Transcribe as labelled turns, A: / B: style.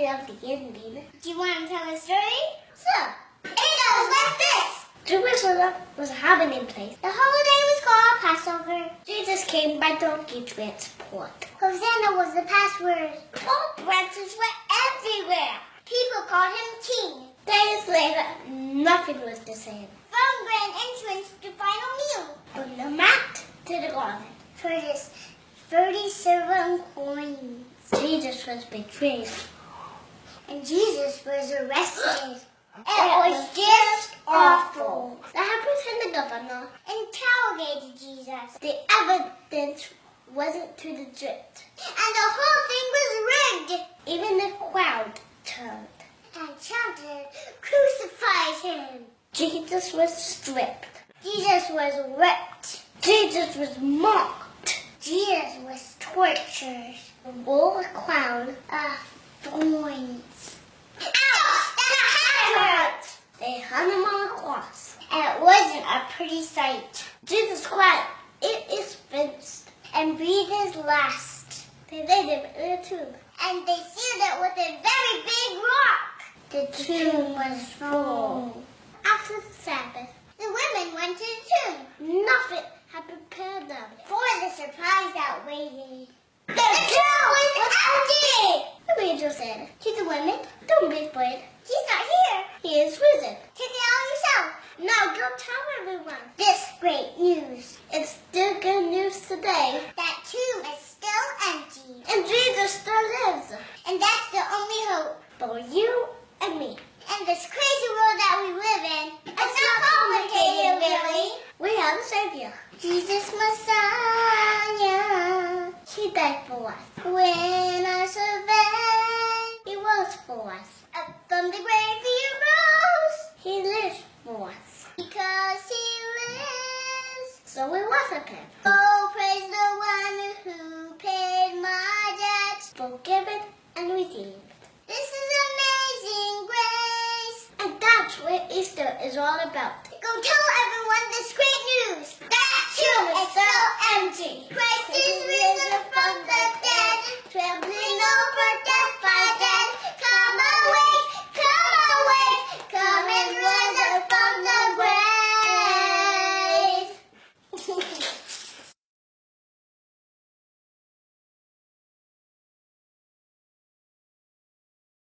A: of the ending.
B: Do you want to tell a story?
A: Sure.
B: It goes like this.
A: Jerusalem was a happening place.
B: The holiday was called Passover.
A: Jesus came by donkey transport.
B: Hosanna was the password. Palm branches were everywhere. People called him king.
A: Days later, nothing was the same.
B: From grand entrance to final meal.
A: From the mat to the garden.
B: For this 37 coins.
A: Jesus was betrayed.
B: And Jesus was arrested. It was just awful.
A: The high priest and the governor
B: interrogated Jesus.
A: The evidence wasn't to the truth.
B: And the whole thing was rigged.
A: Even the crowd turned
B: and chanted, "Crucify him."
A: Jesus was stripped.
B: Jesus was whipped.
A: Jesus was mocked.
B: Jesus was tortured.
A: Wore a crown
B: of thorns.
A: Ouch! That hurt! They hung him on a cross.
B: And it wasn't a pretty sight.
A: Jesus cried, "It is finished,"
B: and breathed his last.
A: They laid him in a tomb.
B: And they sealed it with a very big rock.
A: The tomb was full. After the Sabbath,
B: the women went to the tomb.
A: Nothing had prepared them
B: for the surprise that waited.
A: The tomb was empty! The angel said to the women, "Don't be afraid.
B: He's not here.
A: He is risen.
B: Take it out yourself.
A: Now go tell everyone
B: this great news.
A: It's still good news today.
B: That tomb is still empty.
A: And Jesus still lives.
B: And that's the only hope.
A: For you and me.
B: And this crazy world that we live in. It's not complicated, really.
A: We have a Savior.
B: Jesus Messiah.
A: He died for us.
B: When I survived,
A: He was for us.
B: Up from the grave he rose.
A: He lives for us.
B: Because he lives.
A: So we worship him.
B: Oh, praise the one who paid my debts.
A: Forgiven and redeemed.
B: This is amazing grace.
A: And that's what Easter is all about.
B: Go tell everyone this great news. That tomb is still empty. Christ is risen from the dead. Trembling over death